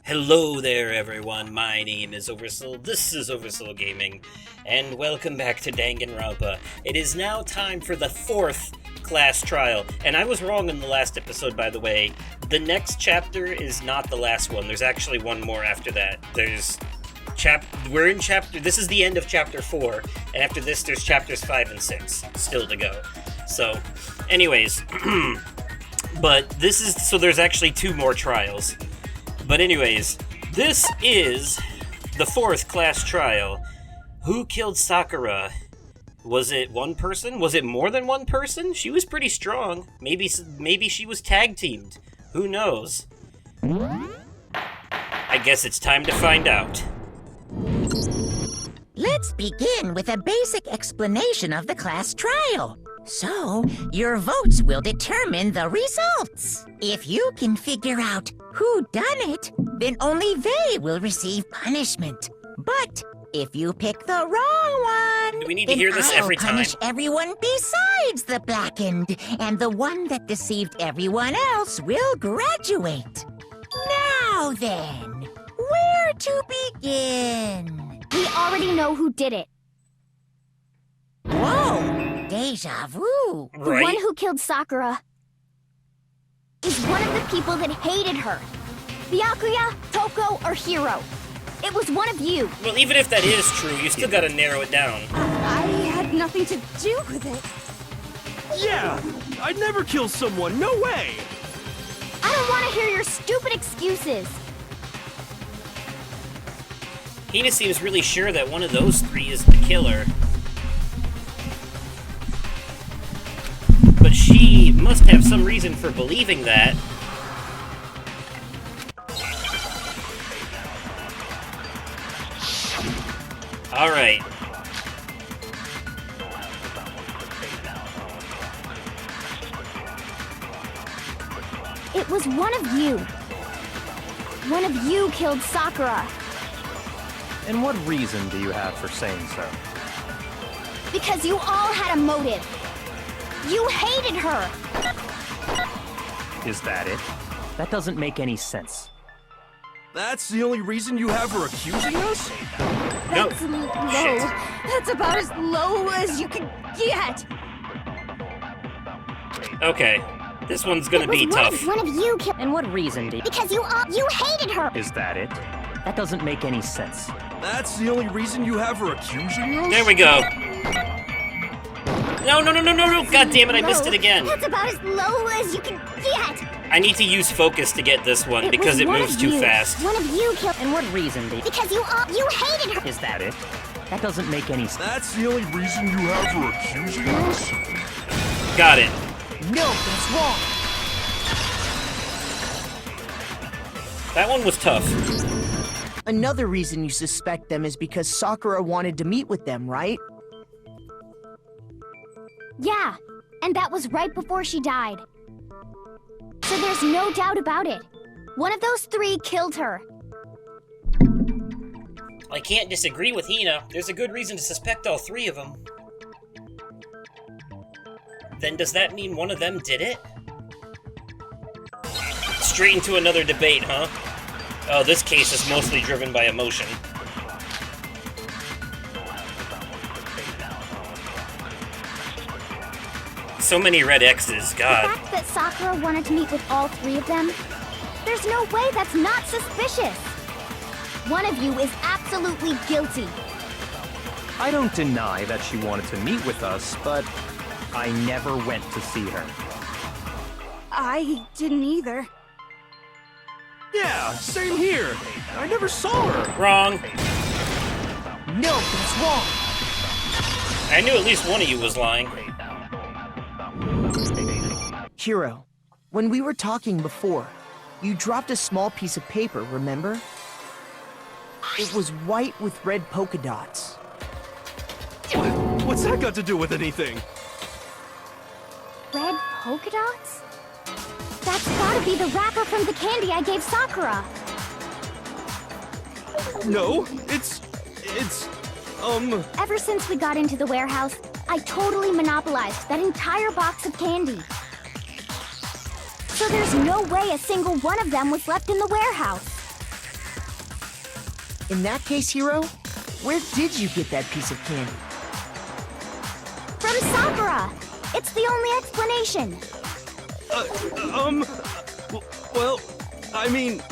Hello there, everyone. My name is Oversoul. This is Oversoul Gaming, and welcome back to Danganronpa. It is now time for the fourth class trial, and I was wrong in the last episode, by the way. The next chapter is not the last one. There's actually one more after that. We're in chapter. This is the end of chapter 4, and after this, there's chapters 5 and 6 still to go. So, anyways, so there's actually 2 more trials. But anyways, this is the fourth class trial. Who killed Sakura? Was it one person? Was it more than one person? She was pretty strong. Maybe she was tag teamed. Who knows? I guess it's time to find out. Let's begin with a basic explanation of the class trial. So, your votes will determine the results. If you can figure out who done it, then only they will receive punishment. But if you pick the wrong one, do we need to hear this every time? I'll punish everyone besides the blackened, and the one that deceived everyone else will graduate. Now then, where to begin? We already know who did it. Whoa, deja vu. Right? The one who killed Sakura is one of the people that hated her. Byakuya, Toko, or Hiro. It was one of you. Well, even if that is true, you still gotta narrow it down. I had nothing to do with it. Yeah, I'd never kill someone, no way! I don't want to hear your stupid excuses. Hina seems really sure that one of those 3 is the killer. But she must have some reason for believing that. Alright. It was one of you. One of you killed Sakura. And what reason do you have for saying so? Because you all had a motive. You hated her. Is that it? That doesn't make any sense. That's the only reason you have her accusing us? That's No. low. Shit. That's about as low as you can get. Okay. This one's gonna be tough. One of you killed. And what reason do you... Because you hated her. Is that it? That doesn't make any sense. That's the only reason you have her accusing us? There we go. No. God damn it, I missed it again. That's about as low as you can get. I need to use focus to get this one because it moves too fast. One of you killed. And what reason do you... Because you hated her. Is that it? That doesn't make any sense. That's the only reason you have her accusing us? Got it. No, that's wrong. That one was tough. Another reason you suspect them is because Sakura wanted to meet with them, right? Yeah, and that was right before she died. So there's no doubt about it. One of those 3 killed her. I can't disagree with Hina. There's a good reason to suspect all 3 of them. Then does that mean one of them did it? Straight into another debate, huh? Oh, this case is mostly driven by emotion. So many red X's, God. The fact that Sakura wanted to meet with all 3 of them, there's no way that's not suspicious. One of you is absolutely guilty. I don't deny that she wanted to meet with us, but I never went to see her. I didn't either. Yeah, same here. I never saw her. Wrong. No, that's wrong. I knew at least one of you was lying. Hiro, when we were talking before, you dropped a small piece of paper, remember? It was white with red polka dots. What's that got to do with anything? Red polka dots? That's gotta be the wrapper from the candy I gave Sakura. No, it's... Ever since we got into the warehouse, I totally monopolized that entire box of candy. So there's no way a single one of them was left in the warehouse. In that case, Hiro, where did you get that piece of candy? From Sakura! It's the only explanation. Well, I mean,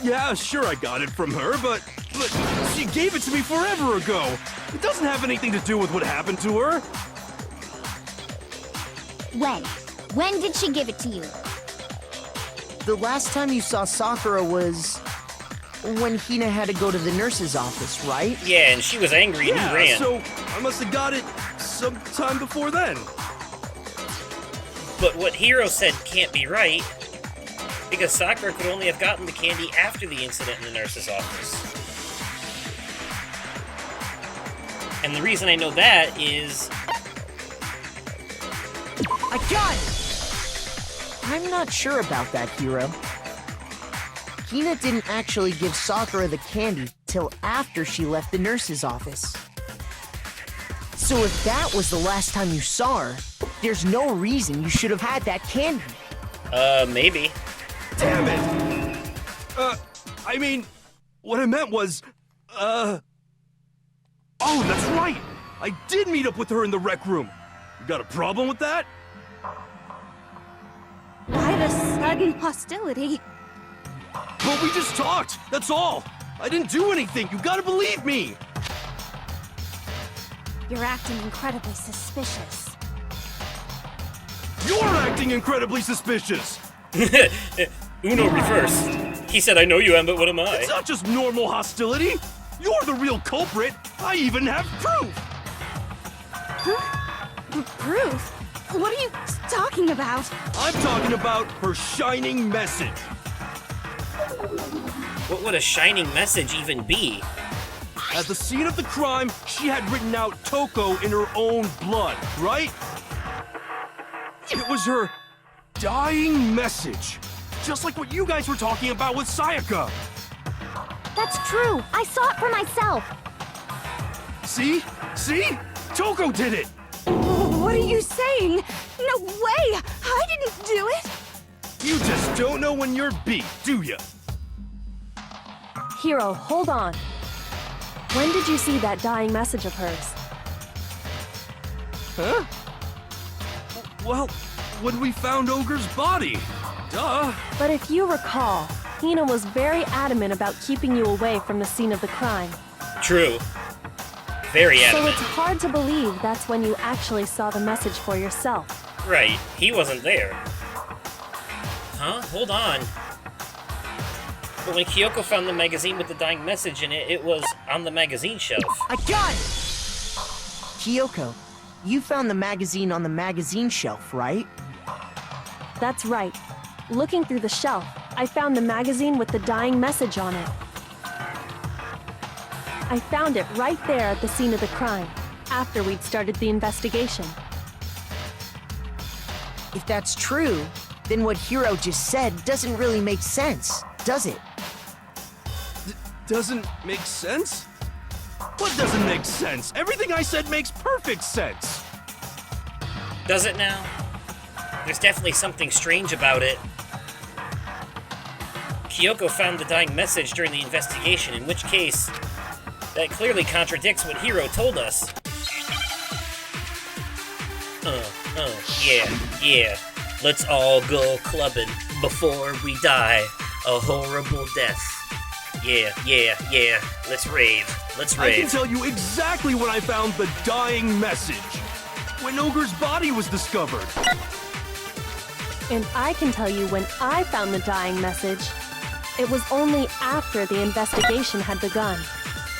yeah, sure I got it from her, but she gave it to me forever ago. It doesn't have anything to do with what happened to her. When? When did she give it to you? The last time you saw Sakura was when Hina had to go to the nurse's office, right? Yeah, and she was angry and you ran. So I must have got it sometime before then. But what Hiro said can't be right, because Sakura could only have gotten the candy after the incident in the nurse's office. And the reason I know that is... I got it! I'm not sure about that, Hiro. Hina didn't actually give Sakura the candy till after she left the nurse's office. So if that was the last time you saw her, there's no reason you should have had that candy. Maybe. Damn it! I mean, what I meant was, oh, that's right! I did meet up with her in the rec room. You got a problem with that? Why the sudden hostility? But we just talked, that's all! I didn't do anything, you gotta believe me! You're acting incredibly suspicious. You're acting incredibly suspicious! Uno reversed. He said, I know you am, but what am I? It's not just normal hostility! You're the real culprit! I even have proof! Proof? What are you talking about? I'm talking about her shining message. What would a shining message even be? At the scene of the crime, she had written out Toko in her own blood, right? It was her dying message. Just like what you guys were talking about with Sayaka. That's true. I saw it for myself. See? See? Toko did it! What are you saying? No way! I didn't do it! You just don't know when you're beat, do ya? Hiro, hold on. When did you see that dying message of hers? Huh? Well, when we found Ogre's body. Duh. But if you recall, Hina was very adamant about keeping you away from the scene of the crime. True. Very So adamant. it's hard to believe that's when you actually saw the message for yourself. Right, he wasn't there. Huh? Hold on. But when Kyoko found the magazine with the dying message in it, it was on the magazine shelf. I got it! Kyoko, you found the magazine on the magazine shelf, right? That's right. Looking through the shelf, I found the magazine with the dying message on it. I found it right there at the scene of the crime, after we'd started the investigation. If that's true, then what Hiro just said doesn't really make sense, does it? Doesn't make sense? What doesn't make sense? Everything I said makes perfect sense. Does it now? There's definitely something strange about it. Kyoko found the dying message during the investigation, in which case, that clearly contradicts what Hiro told us. Yeah. Let's all go clubbing before we die a horrible death. Yeah. Let's rave. I can tell you exactly when I found the dying message. When Ogre's body was discovered. And I can tell you when I found the dying message. It was only after the investigation had begun.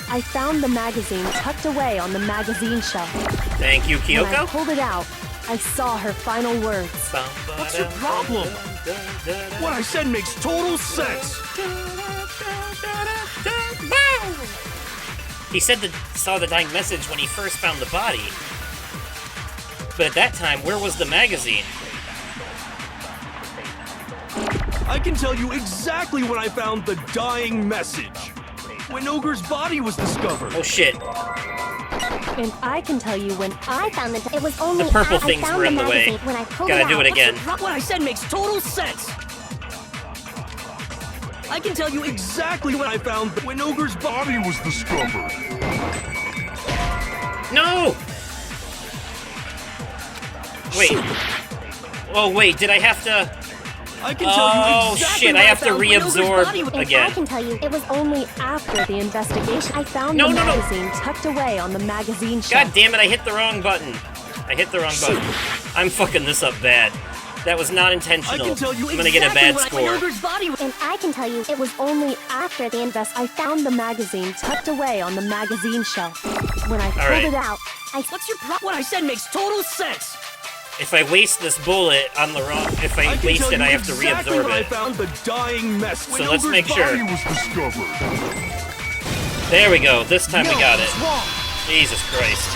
I found the magazine tucked away on the magazine shelf. Thank you, When I Kyoko. pulled it out, I saw her final words. What's your problem? What I said makes total sense. He said that saw the dying message when he first found the body. But at that time, where was the magazine? I can tell you exactly when I found the dying message. When Ogre's body was discovered. Oh shit. And I can tell you when I found it was only The purple I things found were the in the way. magazine when I pulled Gotta it do out. it again. What I said makes total sense! I can tell you exactly what I found when Ogre's body was discovered. No! Wait. Oh, wait, did I have to... I can tell you exactly shit, what I have to found when Ogre's body reabsorb And again. I can tell you, it was only after the investigation I found No, the no, no. magazine tucked away on the magazine God shelf. damn it, I hit the wrong button. I hit the wrong button. I'm fucking this up bad. That was not I intentional. can tell you I'm gonna get a exactly bad when score. Ogre's body was... And I can tell you, it was only after the I found the magazine tucked away on the magazine shelf. When I pulled right. it out, What's your problem? What I said makes total sense. If I waste this bullet on the wrong... If I can waste tell it, you I have to exactly reabsorb when I it. found the dying mess when So let's Ogre's make sure. body was discovered. There we go. This time we got it. It's wrong. Jesus Christ.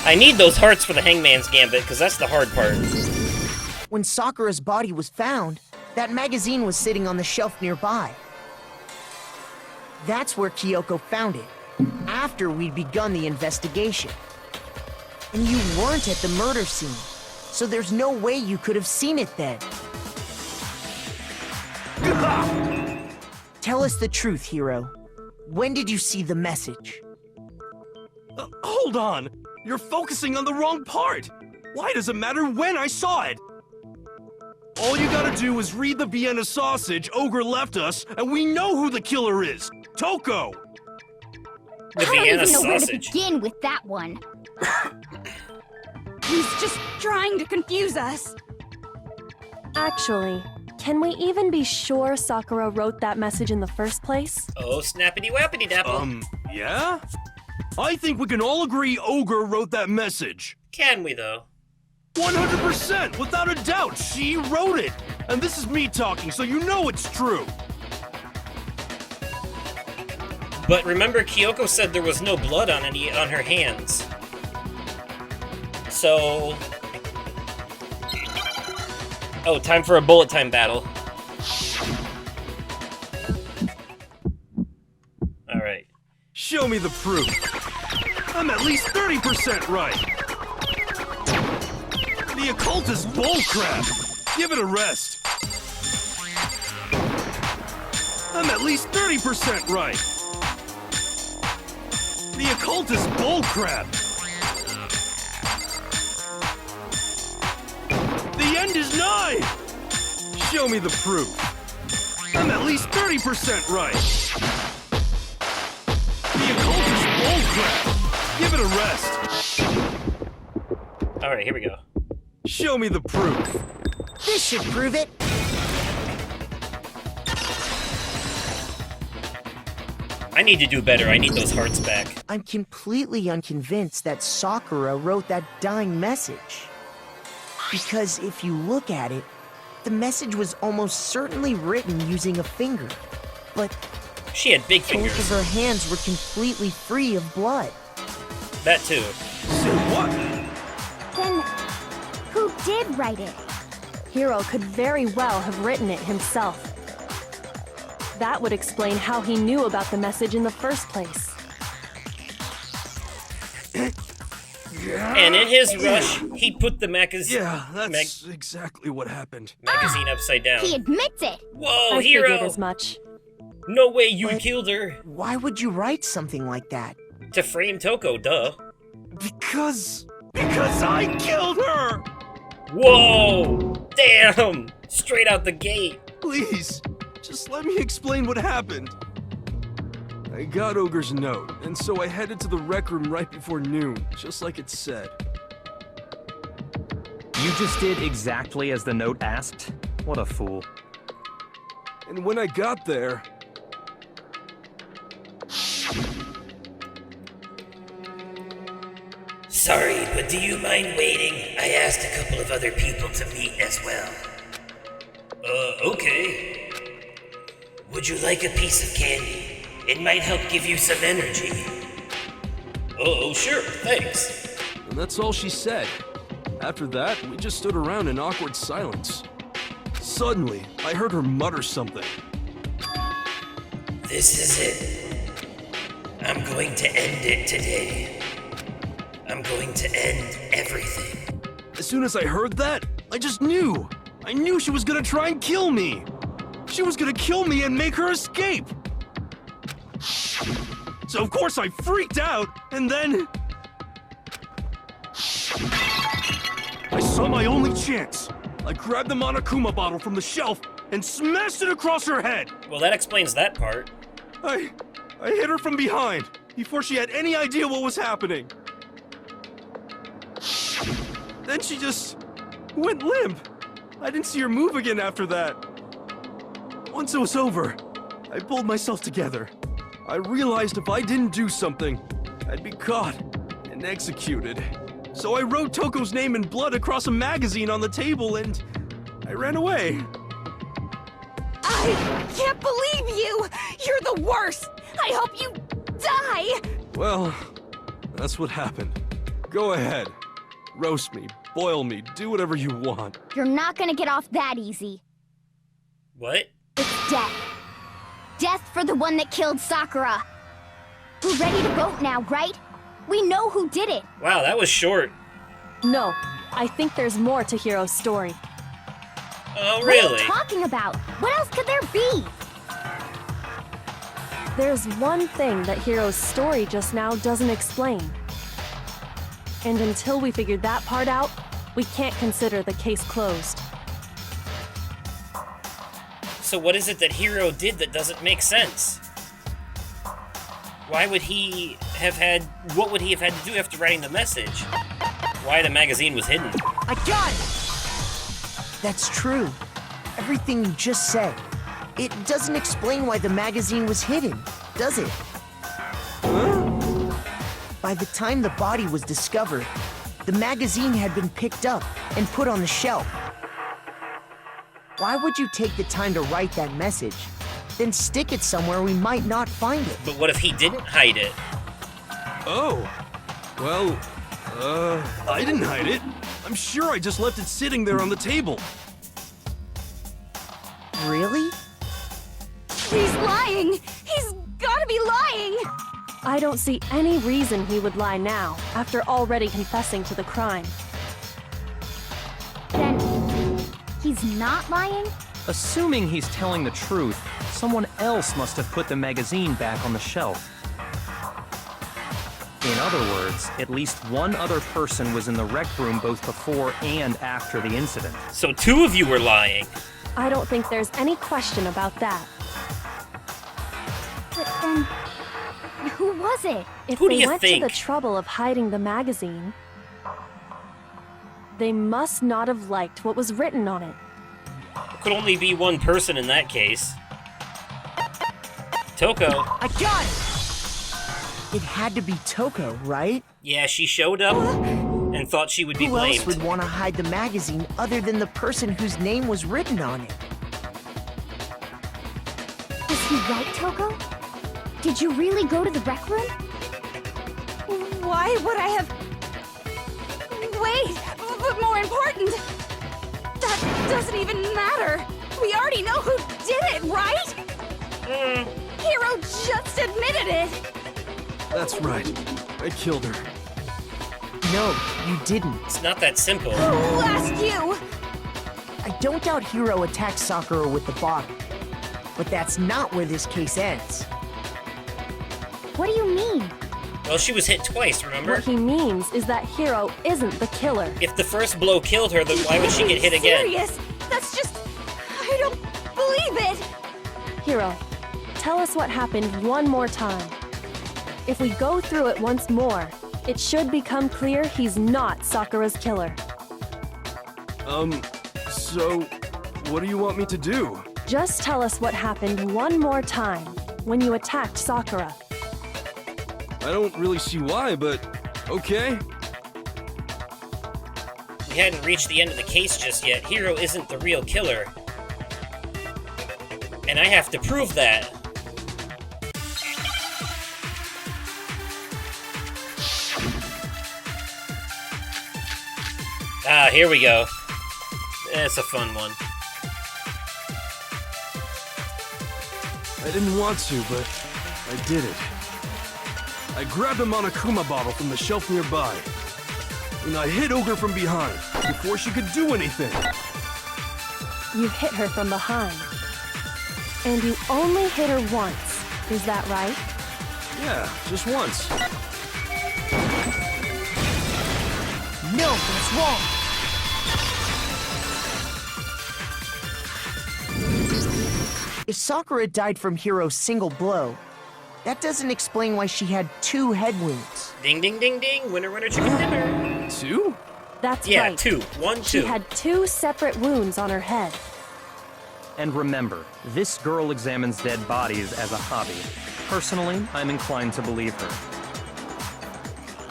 I need those hearts for the Hangman's Gambit, because that's the hard part. When Sakura's body was found, that magazine was sitting on the shelf nearby. That's where Kyoko found it, after we'd begun the investigation. And you weren't at the murder scene, so there's no way you could have seen it then. Tell us the truth, Hiro. When did you see the message? Hold on! You're focusing on the wrong part! Why does it matter when I saw it? All you gotta do is read the Vienna sausage Ogre left us, and we know who the killer is! Toko! The I don't Vienna even know where to sausage. begin with that one. He's just trying to confuse us. actually, can we even be sure Sakura wrote that message in the first place? Oh, snappity wappity dapple. Yeah? I think we can all agree Ogre wrote that message. Can we, though? 100%, without a doubt, she wrote it! And this is me talking, so you know it's true! But remember, Kyoko said there was no blood on her hands. So... Oh, time for a bullet time battle. Alright. Show me the proof. I'm at least 30% right! The occult is bullcrap! Give it a rest! I'm at least 30% right! The occult is bullcrap! The end is nigh! Show me the proof. I'm at least 30% right! The occult is bullcrap! Give it a rest! Alright, here we go. Show me the proof. This should prove it. I need to do better. I need those hearts back. I'm completely unconvinced that Sakura wrote that dying message. Because if you look at it, the message was almost certainly written using a finger. But She had big both fingers. of her hands were completely free of blood. That too. Say what? Then, who did write it? Hiro could very well have written it himself. That would explain how he knew about the message in the first place. And in his rush, he put the Yeah, that's exactly what happened. magazine upside down. He admits it. Whoa, I figured Hero! as much. No way you But- killed her. Why would you write something like that? To frame Toko, duh. Because I killed her! Whoa! Damn! Straight out the gate. Please, just let me explain what happened. I got Ogre's note, and so I headed to the rec room right before noon, just like it said. You just did exactly as the note asked? What a fool. And when I got there, Sorry, but do you mind waiting? I asked a couple of other people to meet as well. Okay. Would you like a piece of candy? It might help give you some energy. Oh, sure, thanks. and that's all she said. After that, we just stood around in awkward silence. Suddenly, I heard her mutter something. This is it. I'm going to end it today. I'm going to end everything. As soon as I heard that, I just knew. I knew she was gonna try and kill me. She was gonna kill me and make her escape! So of course I freaked out, and then... I saw my only chance. I grabbed the Monokuma bottle from the shelf and smashed it across her head! Well, that explains that part. I hit her from behind, before she had any idea what was happening. Then she just went limp. I didn't see her move again after that. Once it was over, I pulled myself together. I realized if I didn't do something, I'd be caught and executed. So I wrote Toko's name in blood across a magazine on the table and I ran away. I can't believe you! You're the worst! I hope you die! Well, that's what happened. Go ahead. Roast me, boil me, do whatever you want. You're not gonna get off that easy. What? It's death. Death for the one that killed Sakura. We're ready to vote now, right? We know who did it. Wow, that was short. No, I think there's more to Hiro's story. Oh, What are really? you talking about? What else could there be? There's one thing that Hiro's story just now doesn't explain. And until we figure that part out, we can't consider the case closed. So what is it that Hiro did that doesn't make sense? Why would he have had... What would he have had to do after writing the message? Why the magazine was hidden? I got it! That's true. Everything you just said. It doesn't explain why the magazine was hidden, does it? By the time the body was discovered, the magazine had been picked up and put on the shelf. Why would you take the time to write that message, then stick it somewhere we might not find it? But what if he didn't hide it? Oh. Well, I didn't hide it. I'm sure I just left it sitting there on the table. Really? He's lying! He's gotta be lying! I don't see any reason he would lie now, after already confessing to the crime. Then, he's not lying? Assuming he's telling the truth, someone else must have put the magazine back on the shelf. In other words, at least one other person was in the rec room both before and after the incident. So two of you were lying. I don't think there's any question about that. But then, who was it? If Who do they you went think? to the trouble of hiding the magazine, they must not have liked what was written on it. Could only be one person in that case. Toko. I got it! It had to be Toko, right? Yeah, she showed up and thought she would be Who else blamed. would want to hide the magazine other than the person whose name was written on it? Was he right, Toko? Did you really go to the rec room? Why would I have... Wait, but more important, that doesn't even matter. We already know who did it, right? Hiro just admitted it. That's right. I killed her. No, you didn't. It's not that simple. Who asked you? I don't doubt Hiro attacked Sakura with the bottle. But that's not where this case ends. What do you mean? Well, she was hit twice, remember? What he means is that Hiro isn't the killer. If the first blow killed her, then why would she get hit again? Serious? That's just... I don't believe it. Hiro, tell us what happened one more time. If we go through it once more, it should become clear he's not Sakura's killer. So, what do you want me to do? Just tell us what happened one more time when you attacked Sakura. I don't really see why, but okay. We hadn't reached the end of the case just yet. Hiro isn't the real killer. And I have to prove that. Ah, here we go. That's a fun one. I didn't want to, but I did it. I grabbed a Monokuma bottle from the shelf nearby, and I hit Ogre from behind before she could do anything. You hit her from behind. And you only hit her once, is that right? Yeah, just once. No, that's wrong. If Sakura died from Hiro's single blow, that doesn't explain why she had 2 head wounds. Ding, ding, ding, ding. Winner, winner, chicken dinner. 2? That's Yeah, right. 2. 1, 2. She had 2 separate wounds on her head. And remember, this girl examines dead bodies as a hobby. Personally, I'm inclined to believe her.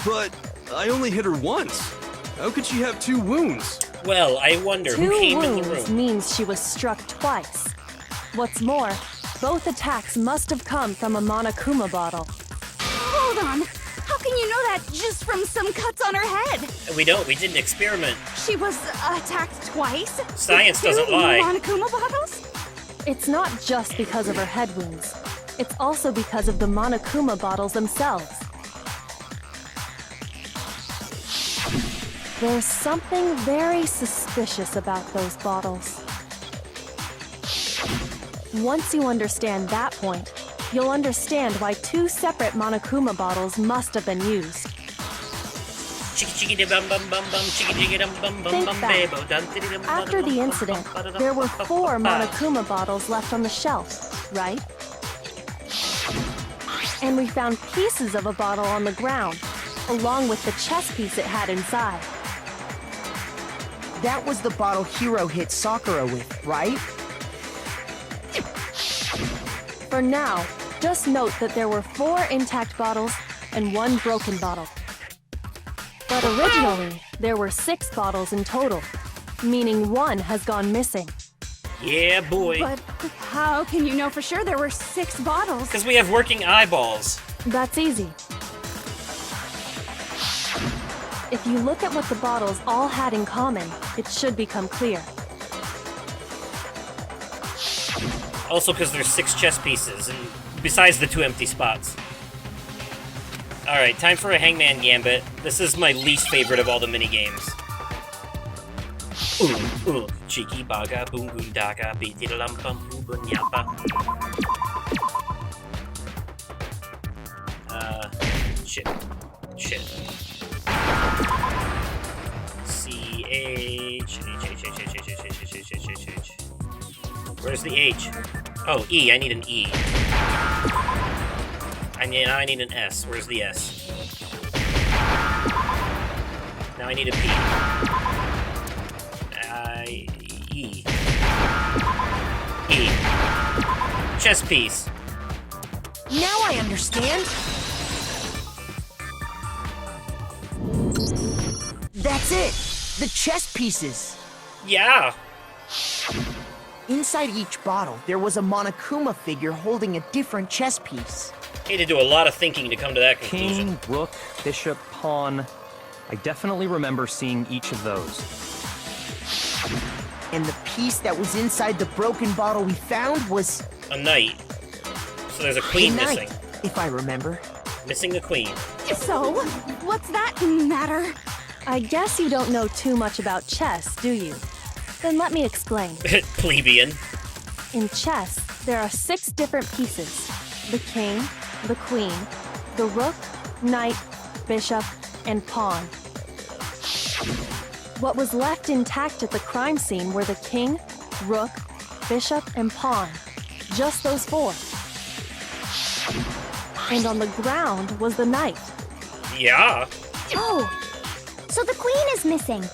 But I only hit her once. How could she have 2 wounds? Well, I wonder 2 who came in the wounds room. means she was struck twice. What's more, both attacks must have come from a Monokuma bottle. Hold on. How can you know that just from some cuts on her head? We don't. We did an experiment. She was attacked twice? Science with 2 doesn't lie. Monokuma bottles? It's not just because of her head wounds. It's also because of the Monokuma bottles themselves. There's something very suspicious about those bottles. Once you understand that point, you'll understand why 2 separate Monokuma bottles must have been used. Chicka chicka bum bum bum bum chicka chicka dum bum bum Think bum back. babo dum diddy dum After the incident, there were 4 Monokuma bottles left on the shelf, right? And we found pieces of a bottle on the ground, along with the chess piece it had inside. That was the bottle Hiro hit Sakura with, right? For now, just note that there were 4 intact bottles and 1 broken bottle. But originally, there were 6 bottles in total, meaning 1 has gone missing. Yeah, boy. But how can you know for sure there were 6 bottles? Because we have working eyeballs. That's easy. If you look at what the bottles all had in common, it should become clear. Also because there's 6 chess pieces, and besides the 2 empty spots. Alright, time for a Hangman Gambit. This is my least favorite of all the minigames. Cheeky baga boom boom daga beat lam bum boom yapa. Shit. C-H. Where's the H? Oh, E. I need an E. I need an S. Where's the S? Now I need a P. E. Chess piece. Now I understand. That's it! The chess pieces! Yeah. Inside each bottle, there was a Monokuma figure holding a different chess piece. Had to do a lot of thinking to come to that conclusion. King, rook, bishop, pawn. I definitely remember seeing each of those. And the piece that was inside the broken bottle we found was A knight. So there's a queen a knight, missing. if I remember. Missing a queen. So, what's that matter? I guess you don't know too much about chess, do you? Then let me explain. Plebeian. In chess, there are 6 different pieces. The king, the queen, the rook, knight, bishop, and pawn. What was left intact at the crime scene were the king, rook, bishop, and pawn. Just those 4. And on the ground was the knight. Yeah. Oh, so the queen is missing.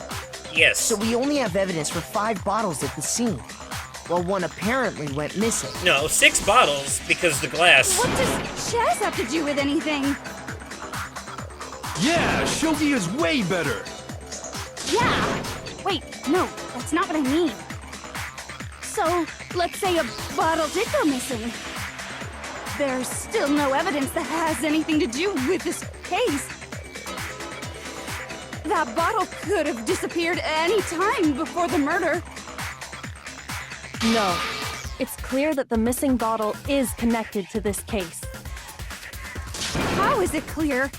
Yes. So we only have evidence for 5 bottles at the scene, while 1 apparently went missing. No, 6 bottles because the glass. What does chess have to do with anything? Yeah, shogi is way better. Yeah. Wait, no, that's not what I mean. So, let's say a bottle did go missing. There's still no evidence that has anything to do with this case. That bottle could have disappeared any time before the murder. No. It's clear that the missing bottle is connected to this case. How is it clear?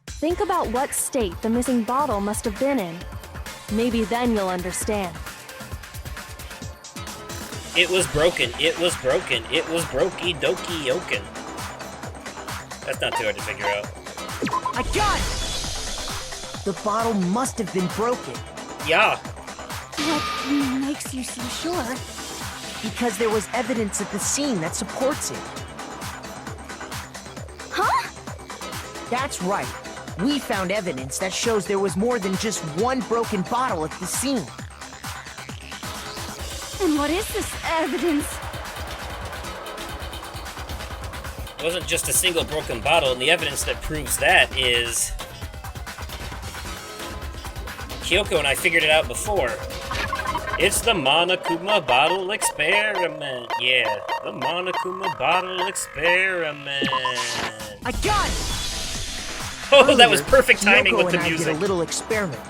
Think about what state the missing bottle must have been in. Maybe then you'll understand. It was broken. It was broken. It was brokey dokey yoken. That's not too hard to figure out. I got it! The bottle must have been broken. Yeah. What makes you so sure? Because there was evidence at the scene that supports it. Huh? That's right. We found evidence that shows there was more than just one broken bottle at the scene. And what is this evidence? It wasn't just a single broken bottle, and the evidence that proves that is... Kyoko and I figured it out before. It's the Monokuma bottle experiment. Yeah, the Monokuma bottle experiment. I got it! Oh, that was perfect timing Kyoko with the and I music. did a little experiment.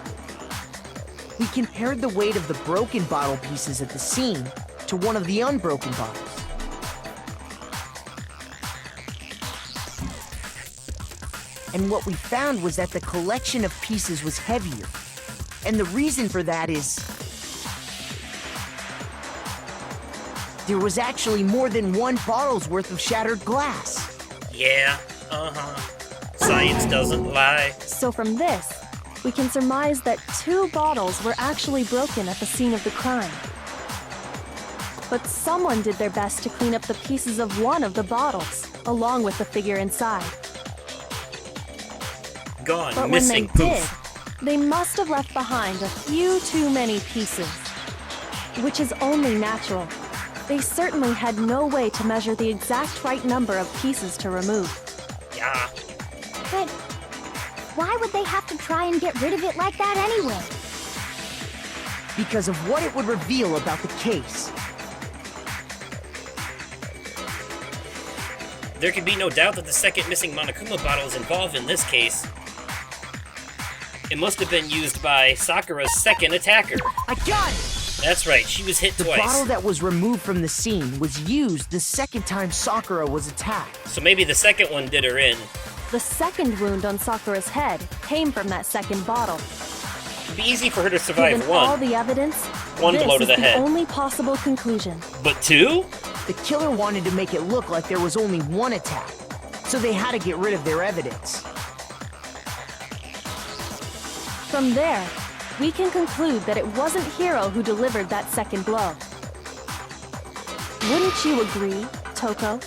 We compared the weight of the broken bottle pieces at the scene to one of the unbroken bottles. And what we found was that the collection of pieces was heavier. And the reason for that is... there was actually more than one bottle's worth of shattered glass. Yeah, Science doesn't lie. So from this, we can surmise that 2 bottles were actually broken at the scene of the crime. But someone did their best to clean up the pieces of one of the bottles, along with the figure inside. Gone, But when missing, they did, poof. they must have left behind a few too many pieces, which is only natural. They certainly had no way to measure the exact right number of pieces to remove. Yeah. But why would they have to try and get rid of it like that anyway? Because of what it would reveal about the case. There can be no doubt that the second missing Monokuma bottle is involved in this case. It must have been used by Sakura's second attacker. I got it! That's right, she was hit The twice. bottle that was removed from the scene was used the second time Sakura was attacked. So maybe the second one did her in. The second wound on Sakura's head came from that second bottle. It'd be easy for her to survive Given all one, the evidence, One this blow to is the head. only possible conclusion. but 2? The killer wanted to make it look like there was only one attack, so they had to get rid of their evidence. From there, we can conclude that it wasn't Hiro who delivered that second blow. Wouldn't you agree, Toko?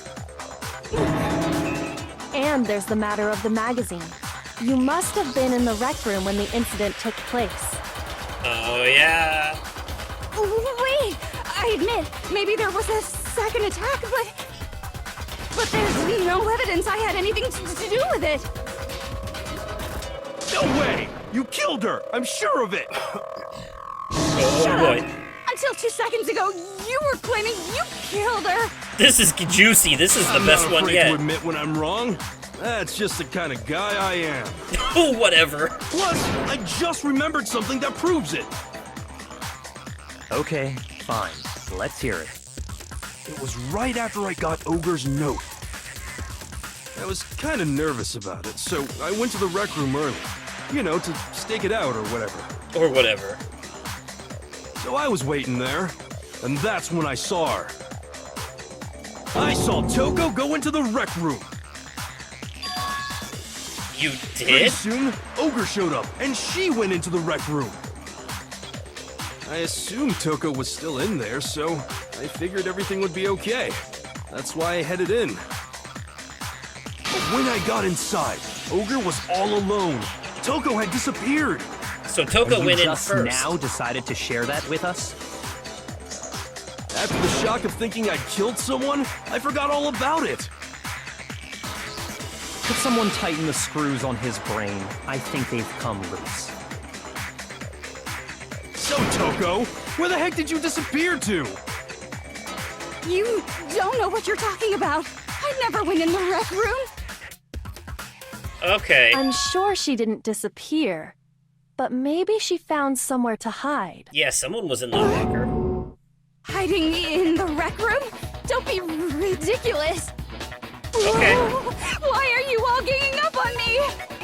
And there's the matter of the magazine. You must have been in the rec room when the incident took place. Oh yeah. Wait! I admit, maybe there was a second attack, but there's no evidence I had anything to do with it. No way! You killed her! I'm sure of it! Oh Shut boy. up! Until 2 seconds ago, you were claiming you killed her! This is juicy. This is the I'm best not one afraid yet. to admit when I'm wrong. That's just the kind of guy I am. Oh, whatever. Plus, I just remembered something that proves it. Okay, fine. Let's hear it. It was right after I got Ogre's note. I was kind of nervous about it, so I went to the rec room early. You know, to stake it out or whatever. Or whatever. So I was waiting there, and that's when I saw her. I saw Toko go into the rec room. You Pretty did? soon, Ogre showed up, and she went into the rec room. I assumed Toko was still in there, so I figured everything would be okay. That's why I headed in. But when I got inside, Ogre was all alone. Toko had disappeared. So Toko And went you in just first. now decided to share that with us? After the shock of thinking I'd killed someone, I forgot all about it. Could someone tighten the screws on his brain? I think they've come loose. So, Toko, where the heck did you disappear to? You don't know what you're talking about. I never went in the rec room. Okay. I'm sure she didn't disappear, but maybe she found somewhere to hide. Yeah, someone was in the locker. Hiding in the rec room? Don't be ridiculous. Okay. Why are you all ganging up on me?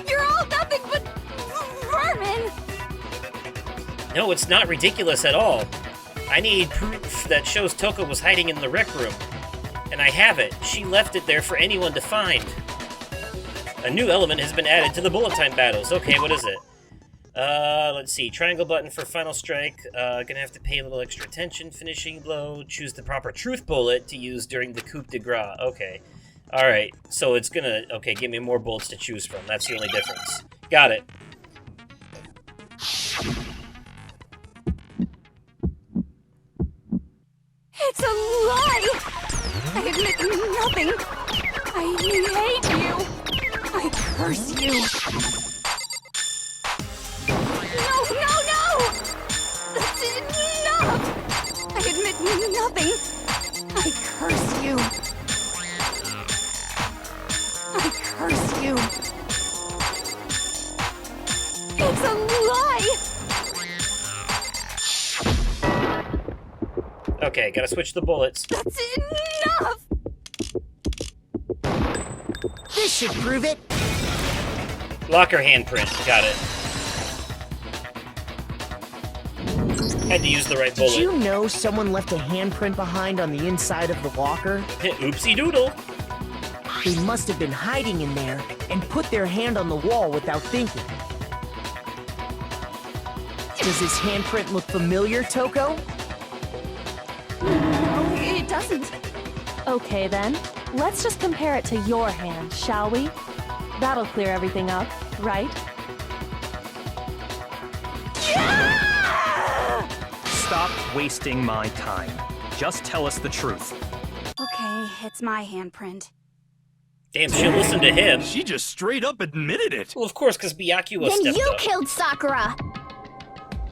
You're all nothing but vermin. No, it's not ridiculous at all. I need proof that shows Toko was hiding in the rec room. And I have it. She left it there for anyone to find. A new element has been added to the bullet time battles. Okay, what is it? Let's see. Triangle button for final strike. Gonna have to pay a little extra attention. Finishing blow. Choose the proper truth bullet to use during the coup de grace. Okay. Alright, so it's gonna... Okay, give me more bullets to choose from. That's the only difference. Got it. It's a lie! I admit nothing. I hate you. I curse you. No, no, no! That's enough! I admit nothing. I curse you. I curse you. It's a lie! Okay, gotta switch the bullets. That's enough! This should prove it. Locker handprint. Got it. Had to use the right bullet. Did you know someone left a handprint behind on the inside of the locker? Oopsie doodle. They must have been hiding in there and put their hand on the wall without thinking. Does this handprint look familiar, Toko? No, it doesn't. Okay then, let's just compare it to your hand, shall we? That'll clear everything up, right? Stop wasting my time. Just tell us the truth. Okay, it's my handprint. Damn, she'll listen to him. She just straight up admitted it. Well, of course, because Byakuya Then stepped you up. killed Sakura!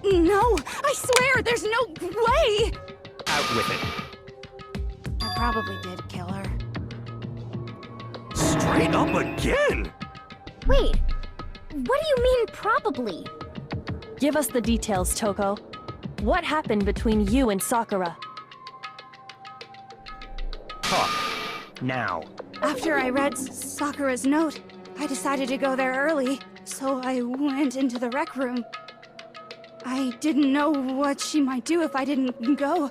No, I swear, there's no way! Out with it. I probably did kill her. Straight up again. Wait, what do you mean probably? Give us the details, Toko. What happened between you and Sakura? Talk. Now. After I read Sakura's note, I decided to go there early, so I went into the rec room. I didn't know what she might do if I didn't go,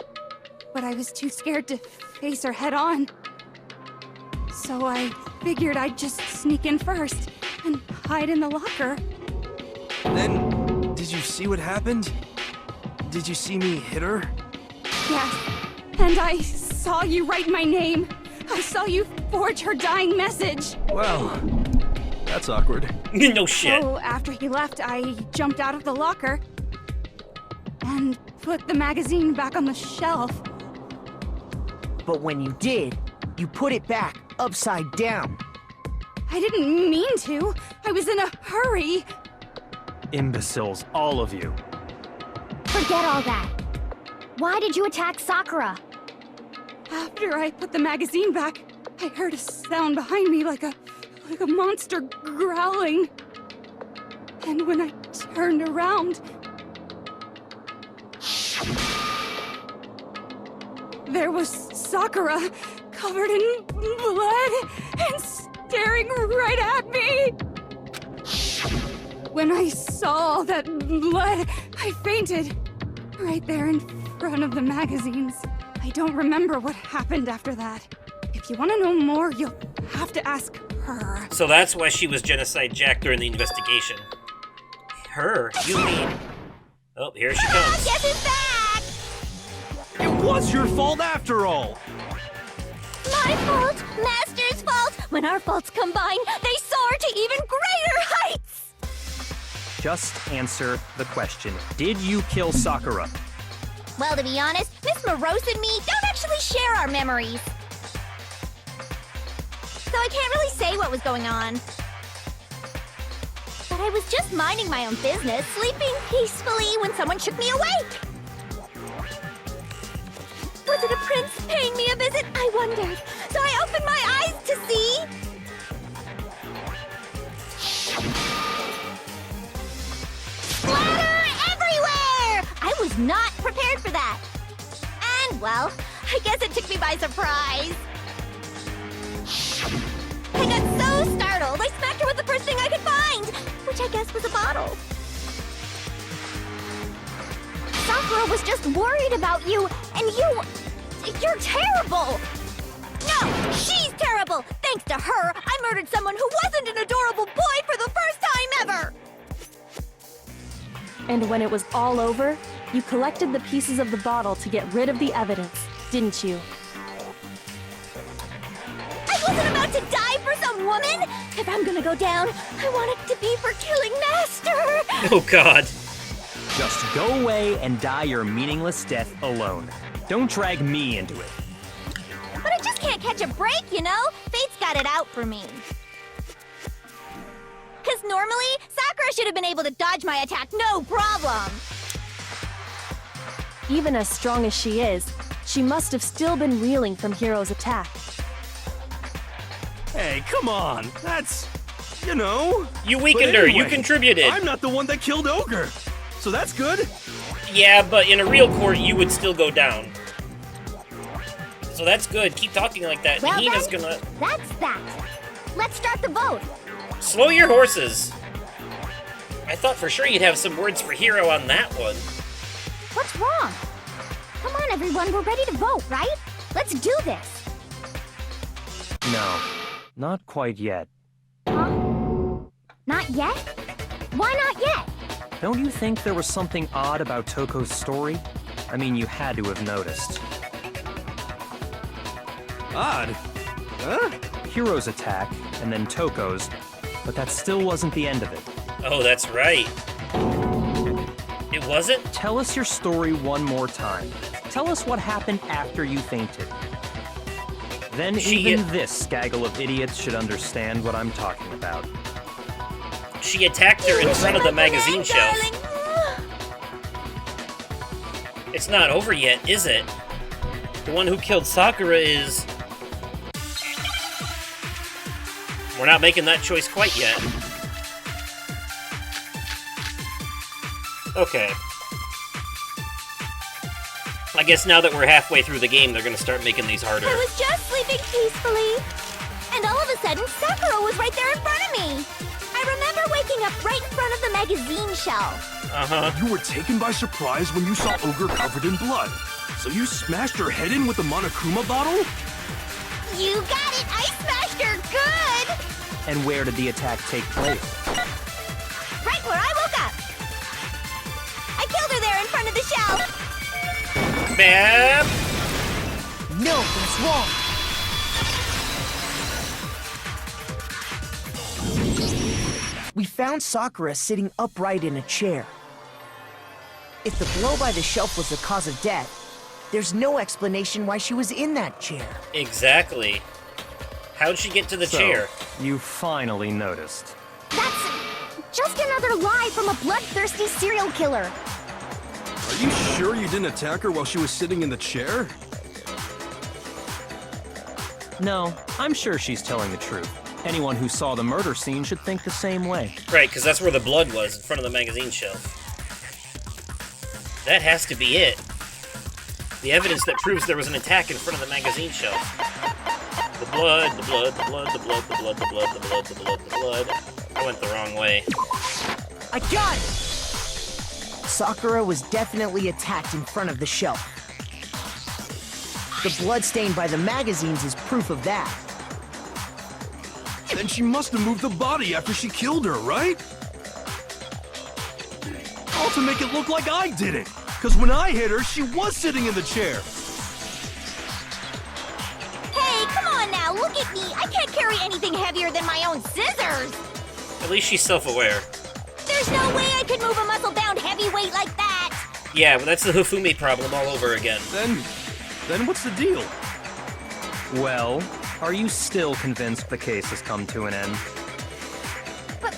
but I was too scared to face her head on. So I figured I'd just sneak in first and hide in the locker. Then, did you see what happened? Did you see me hit her? Yes, and I saw you write my name. I saw you forge her dying message. Well, that's awkward. No shit. So after he left, I jumped out of the locker and put the magazine back on the shelf. But when you did, you put it back upside down. I didn't mean to. I was in a hurry. Imbeciles, all of you. Forget all that. Why did you attack Sakura? After I put the magazine back, I heard a sound behind me like a monster growling. And when I turned around, there was Sakura, covered in blood and staring right at me. When I saw that blood, I fainted right there in front of the magazines. I don't remember what happened after that. If you want to know more, you'll have to ask her. So that's why she was Genocide Jack during the investigation. Her? You mean... Oh, here she comes. Guess who's back? It was your fault after all. My fault, Master's fault. When our faults combine, they soar to even greater heights. Just answer the question. Did you kill Sakura? Well, to be honest, Miss Morose and me don't actually share our memories. So I can't really say what was going on. But I was just minding my own business, sleeping peacefully when someone shook me awake. Was it a prince paying me a visit? I wondered. So I opened my eyes to see... Splatter everywhere! I was not prepared for that. And, well, I guess it took me by surprise. I got so startled, I smacked her with the first thing I could find, which I guess was a bottle. Sakura was just worried about you, and you're terrible! No, she's terrible! Thanks to her, I murdered someone who wasn't an adorable boy for the first time ever! And when it was all over, you collected the pieces of the bottle to get rid of the evidence, didn't you? I wasn't about to die for some woman! If I'm gonna go down, I want it to be for killing Master! Oh god. Just go away and die your meaningless death alone. Don't drag me into it. But I just can't catch a break, you know? Fate's got it out for me. Because normally, Sakura should have been able to dodge my attack no problem. Even as strong as she is, she must have still been reeling from Hiro's attack. Hey, come on. That's, you know. You weakened her. You contributed. I'm not the one that killed Ogre. So that's good. Yeah, but in a real court, you would still go down. So that's good. Keep talking like that. Well, Hina's then, gonna... that's that. Let's start the vote. Slow your horses. I thought for sure you'd have some words for Hiro on that one. What's wrong? Come on, everyone. We're ready to vote, right? Let's do this. No, not quite yet. Huh? Not yet? Why not yet? Don't you think there was something odd about Toko's story? I mean, you had to have noticed. Odd? Huh? Hiro's attack, and then Toko's, but that still wasn't the end of it. Oh, that's right. It wasn't? Tell us your story one more time. Tell us what happened after you fainted. Then even this gaggle of idiots should understand what I'm talking about. She attacked her in front of the magazine shelf. It's not over yet, is it? The one who killed Sakura is... We're not making that choice quite yet. Okay. I guess now that we're halfway through the game, they're gonna start making these harder. I was just sleeping peacefully. And all of a sudden, Sakura was right there in front of me. I remember waking up right in front of the magazine shelf. Uh-huh. You were taken by surprise when you saw Ogre covered in blood. So you smashed her head in with the Monokuma bottle? You got it! I smashed her good! And where did the attack take place? Right where I woke up. I killed her there in front of the shelf. Bam! No, that's wrong. We found Sakura sitting upright in a chair. If the blow by the shelf was the cause of death, there's no explanation why she was in that chair. Exactly. How'd she get to the chair? You finally noticed. That's just another lie from a bloodthirsty serial killer. Are you sure you didn't attack her while she was sitting in the chair? No, I'm sure she's telling the truth. Anyone who saw the murder scene should think the same way. Right, because that's where the blood was, in front of the magazine shelf. That has to be it. The evidence that proves there was an attack in front of the magazine shelf. The blood, the blood, the blood, the blood, the blood, the blood, the blood, the blood, the blood. I went the wrong way. I got it! Sakura was definitely attacked in front of the shelf. The blood stain by the magazines is proof of that. Then she must have moved the body after she killed her, right? All to make it look like I did it. Because when I hit her, she was sitting in the chair. Hey, come on now, look at me. I can't carry anything heavier than my own scissors. At least she's self-aware. There's no way I could move a muscle-bound heavyweight like that. Yeah, but that's the Hifumi problem all over again. Then what's the deal? Well, are you still convinced the case has come to an end? But...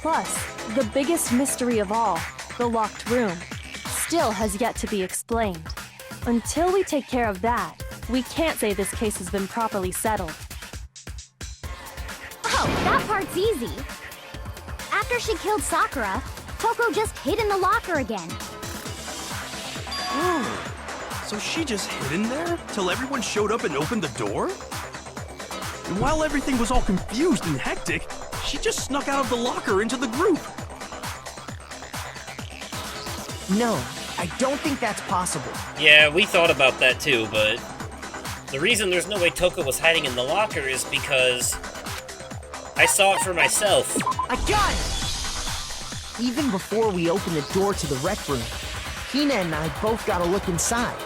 Plus, the biggest mystery of all, the locked room, still has yet to be explained. Until we take care of that, we can't say this case has been properly settled. Oh, that part's easy. After she killed Sakura, Toko just hid in the locker again. Oh, so she just hid in there till everyone showed up and opened the door? And while everything was all confused and hectic, she just snuck out of the locker into the group. No, I don't think that's possible. Yeah, we thought about that too, but the reason there's no way Toko was hiding in the locker is because I saw it for myself. A gun! Even before we opened the door to the rec room, Hina and I both got a look inside.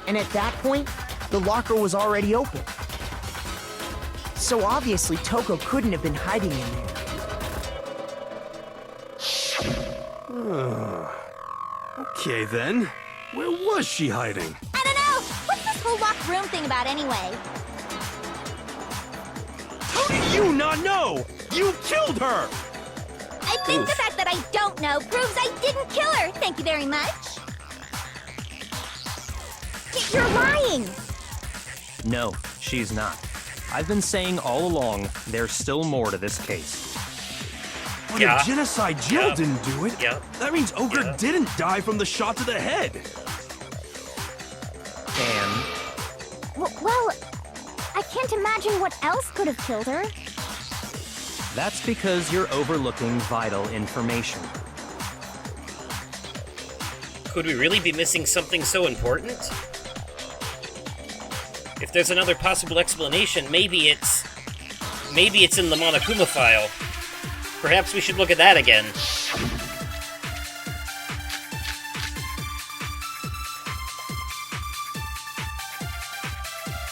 And at that point, the locker was already open. So obviously Toko couldn't have been hiding in there. Okay then. Where was she hiding? I don't know. What's this whole locked room thing about anyway? How did you not know? You killed her! I think the fact that I don't know proves I didn't kill her. Thank you very much. You're lying. No, she's not. I've been saying all along, there's still more to this case. But Yeah. if Genocide Jill Yeah. didn't do it, Yeah. that means Ogre Yeah. didn't die from the shot to the head. And Well, I can't imagine what else could have killed her. that's because you're overlooking vital information. Could we really be missing something so important? If there's another possible explanation, maybe it's in the Monokuma file. Perhaps we should look at that again.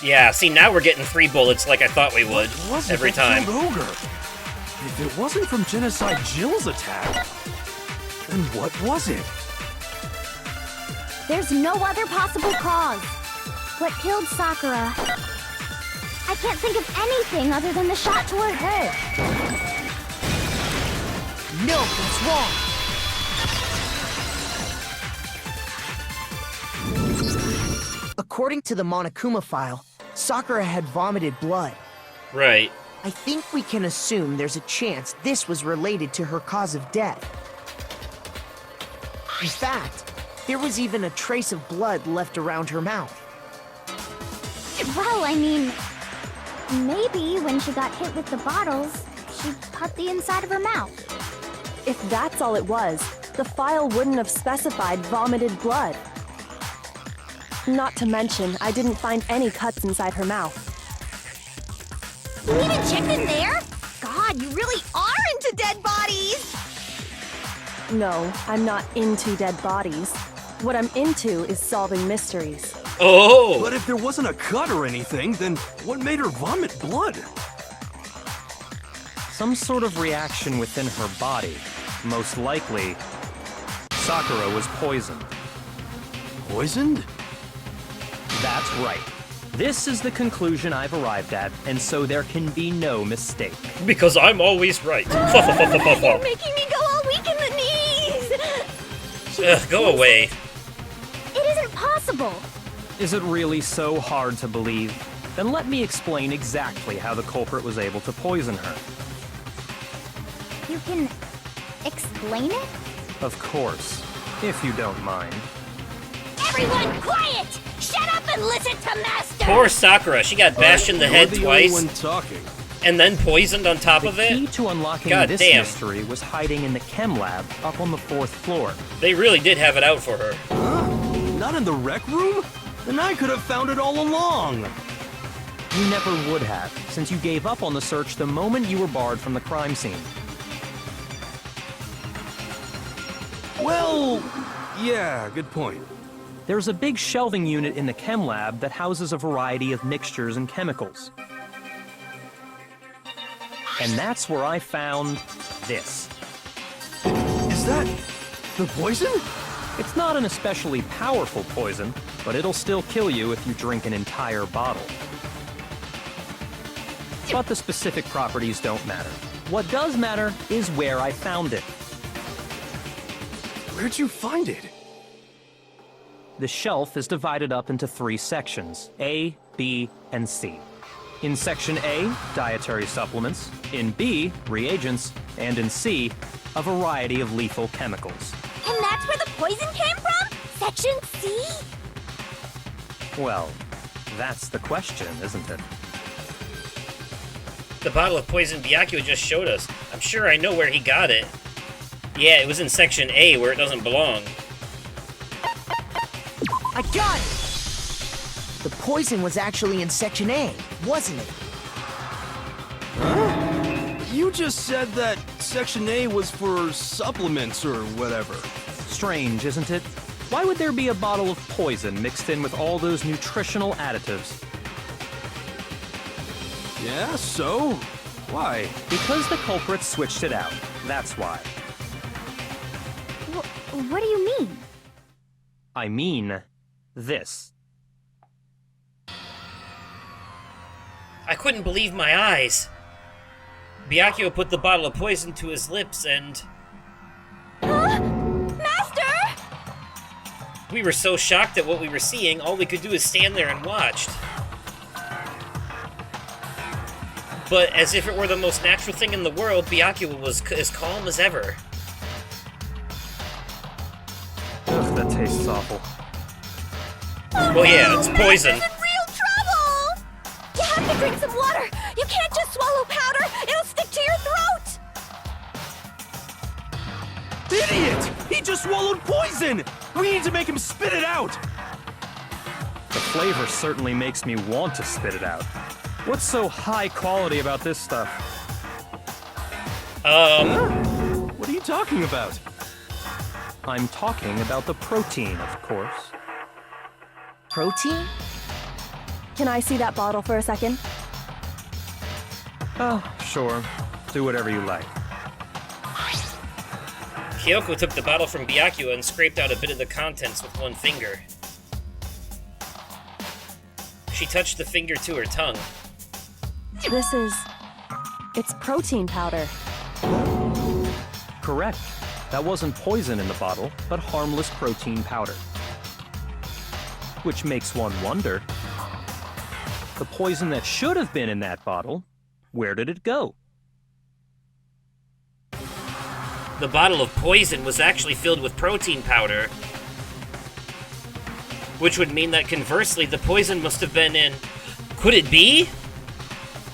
Yeah, see, now we're getting 3 bullets like I thought we would What was it every that time. killed Ogre? If it wasn't from Genocide Jill's attack, then what was it? There's no other possible cause. What killed Sakura? I can't think of anything other than the shot to her head. No, that's wrong. According to the Monokuma file, Sakura had vomited blood. Right. I think we can assume there's a chance this was related to her cause of death. In fact, there was even a trace of blood left around her mouth. Well, I mean, maybe when she got hit with the bottles, she cut the inside of her mouth. If that's all it was, the file wouldn't have specified vomited blood. Not to mention, I didn't find any cuts inside her mouth. You even checked in there? God, you really are into dead bodies! No, I'm not into dead bodies. What I'm into is solving mysteries. Oh! But if there wasn't a cut or anything, then what made her vomit blood? Some sort of reaction within her body. Most likely, Sakura was poisoned. Poisoned? That's right. This is the conclusion I've arrived at, and so there can be no mistake. Because I'm always right. You're making me go all weak in the knees! Ugh, go away. It isn't possible. Is it really so hard to believe? Then let me explain exactly how the culprit was able to poison her. You can explain it? Of course, if you don't mind. Everyone quiet! Shut up and listen to Master! Poor Sakura, she got bashed in the You're head the twice, only one talking. and then poisoned on top The of key it? to unlocking God this damn. mystery was hiding in the chem lab up on the 4th floor. They really did have it out for her. Not in the rec room? Then I could have found it all along. You never would have, since you gave up on the search the moment you were barred from the crime scene. Well, yeah, good point. There's a big shelving unit in the chem lab that houses a variety of mixtures and chemicals. And that's where I found this. Is that the poison? It's not an especially powerful poison, but it'll still kill you if you drink an entire bottle. But the specific properties don't matter. What does matter is where I found it. Where'd you find it? The shelf is divided up into 3 sections, A, B, and C. In Section A, dietary supplements. In B, reagents. And in C, a variety of lethal chemicals. And that's where the poison came from? Section C? Well, that's the question, isn't it? The bottle of poison Byakuya just showed us. I'm sure I know where he got it. Yeah, it was in Section A where it doesn't belong. I got it! The poison was actually in Section A, wasn't it? You just said that Section A was for supplements or whatever. Strange, isn't it? Why would there be a bottle of poison mixed in with all those nutritional additives? Yeah, so? Why? Because the culprits switched it out. That's why. What do you mean? I mean, this. I couldn't believe my eyes. Byakuya put the bottle of poison to his lips and... Huh? Master! We were so shocked at what we were seeing, all we could do is stand there and watch. But as if it were the most natural thing in the world, Byakuya was as calm as ever. Ugh, that tastes awful. Well, yeah, it's poison. Master's in real trouble! You have to drink some water! You can't just swallow powder! It'll stick to your throat! Idiot! He just swallowed poison! We need to make him spit it out! The flavor certainly makes me want to spit it out. What's so high quality about this stuff? What are you talking about? I'm talking about the protein, of course. Protein? Can I see that bottle for a second? Oh, sure. Do whatever you like. Kyoko took the bottle from Byakuya and scraped out a bit of the contents with one finger. She touched the finger to her tongue. It's protein powder. Correct. That wasn't poison in the bottle, but harmless protein powder. Which makes one wonder, the poison that should have been in that bottle, where did it go? The bottle of poison was actually filled with protein powder. Which would mean that conversely, the poison must have been in... Could it be?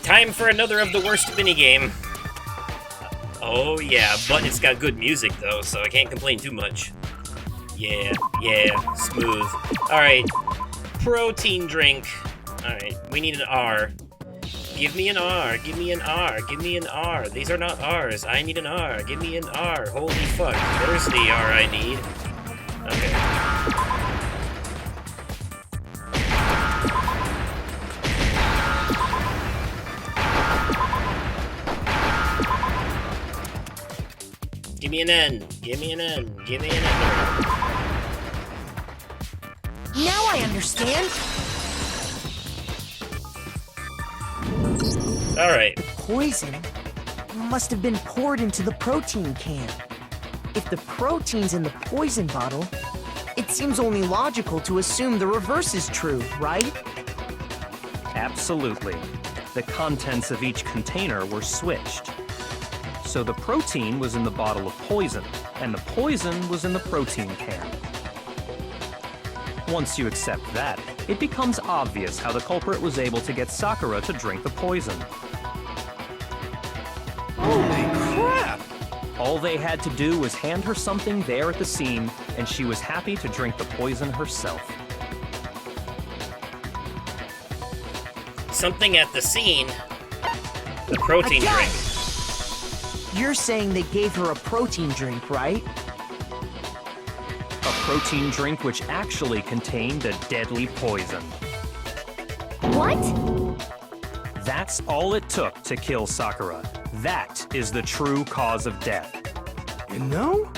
Time for another of the worst minigame. Oh yeah, but it's got good music though, so I can't complain too much. Yeah, smooth. Alright, protein drink. Alright, we need an R. Give me an R, give me an R, give me an R. These are not R's, I need an R, give me an R. Holy fuck, there's the R I need. Okay. Give me an N, give me an N, give me an N. Now I understand. Alright. Poison must have been poured into the protein can. If the protein's in the poison bottle, it seems only logical to assume the reverse is true, right? Absolutely. The contents of each container were switched. So the protein was in the bottle of poison, and the poison was in the protein can. Once you accept that, it becomes obvious how the culprit was able to get Sakura to drink the poison. Holy crap! All they had to do was hand her something there at the scene, and she was happy to drink the poison herself. Something at the scene. The protein I got drink. it. You're saying they gave her a protein drink, right? A protein drink which actually contained a deadly poison. What? That's all it took to kill Sakura. That is the true cause of death. You know,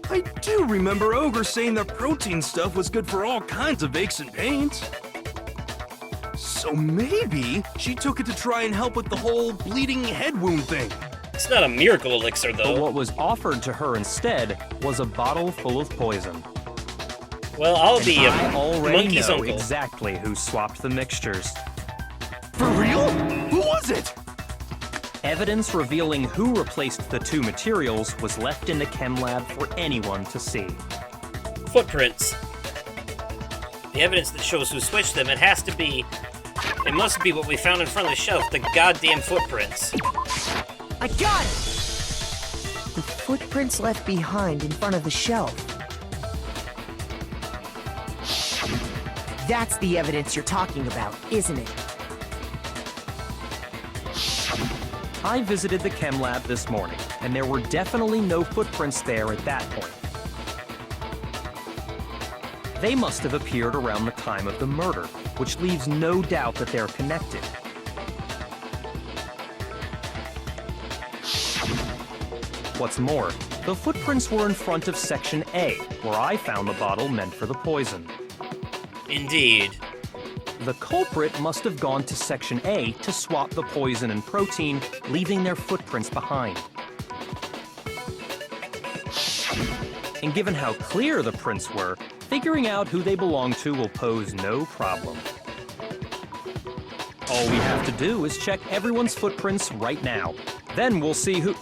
I do remember Ogre saying that protein stuff was good for all kinds of aches and pains. So maybe she took it to try and help with the whole bleeding head wound thing. It's not a miracle elixir, But though. what was offered to her instead was a bottle full of poison. Well, I'll be a I already monkey's know uncle. exactly who swapped the mixtures. For real? Who was it? Evidence revealing who replaced the two materials was left in the chem lab for anyone to see. Footprints. The evidence that shows who switched them, it has to be... It must be what we found in front of the shelf, the goddamn footprints. I got it! Footprints left behind in front of the shelf. That's the evidence you're talking about, isn't it? I visited the chem lab this morning, and there were definitely no footprints there at that point. They must have appeared around the time of the murder, which leaves no doubt that they're connected. What's more, the footprints were in front of Section A, where I found the bottle meant for the poison. Indeed. The culprit must have gone to Section A to swap the poison and protein, leaving their footprints behind. And given how clear the prints were, figuring out who they belong to will pose no problem. All we have to do is check everyone's footprints right now. Then we'll see who...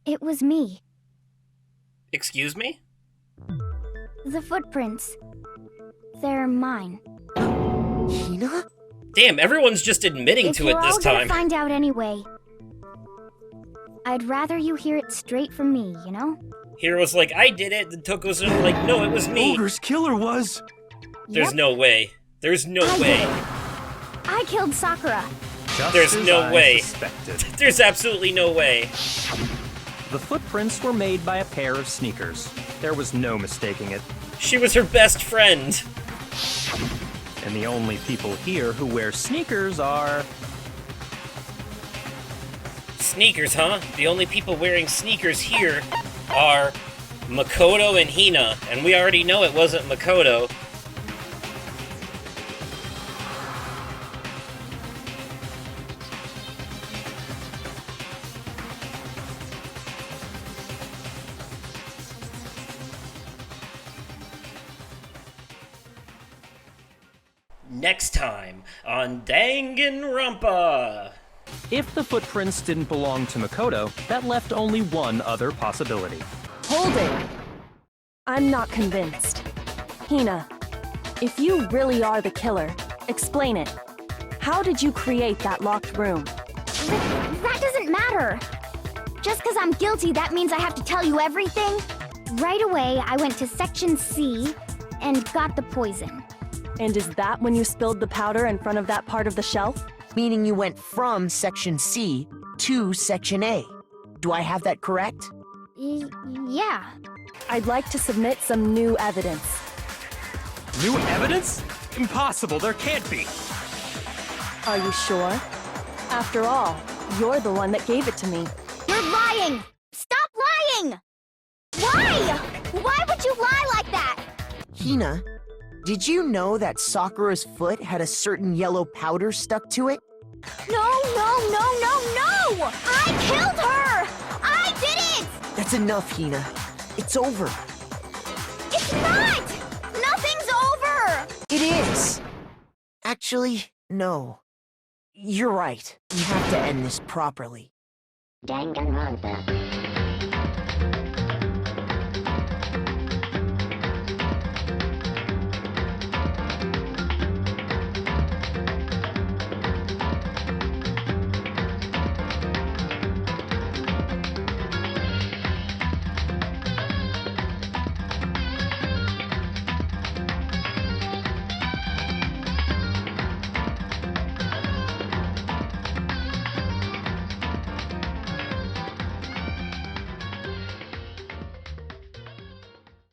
It was me. Excuse me? The footprints. They're mine. Hina? Damn, everyone's just admitting to it this If you're all time. gonna find out anyway, I'd rather you hear it straight from me, you know? Hero was like, I did it. Then Toko's like, no, it was me. Ogre's killer was... There's Yep, no way. There's no I way. did. I killed Sakura. Just There's as no I way. suspected. There's absolutely no way. The footprints were made by a pair of sneakers. There was no mistaking it. She was her best friend. And the only people here who wear sneakers are... Sneakers, huh? The only people wearing sneakers here are Makoto and Hina, and we already know it wasn't Makoto. Next time on Danganronpa. If the footprints didn't belong to Makoto, that left only one other possibility. Hold it! I'm not convinced. Hina, if you really are the killer, explain it. How did you create that locked room? That doesn't matter. Just because I'm guilty, that means I have to tell you everything? Right away, I went to Section C and got the poison. And is that when you spilled the powder in front of that part of the shelf? Meaning you went from Section C to Section A. Do I have that correct? Yeah. I'd like to submit some new evidence. New evidence? Impossible, there can't be. Are you sure? After all, you're the one that gave it to me. You're lying! Stop lying! Why? Why would you lie like that? Hina, did you know that Sakura's foot had a certain yellow powder stuck to it? No! I killed her! I did it! That's enough, Hina. It's over. It's not! Nothing's over! It is! Actually, no. You're right. We have to end this properly. Danganronpa.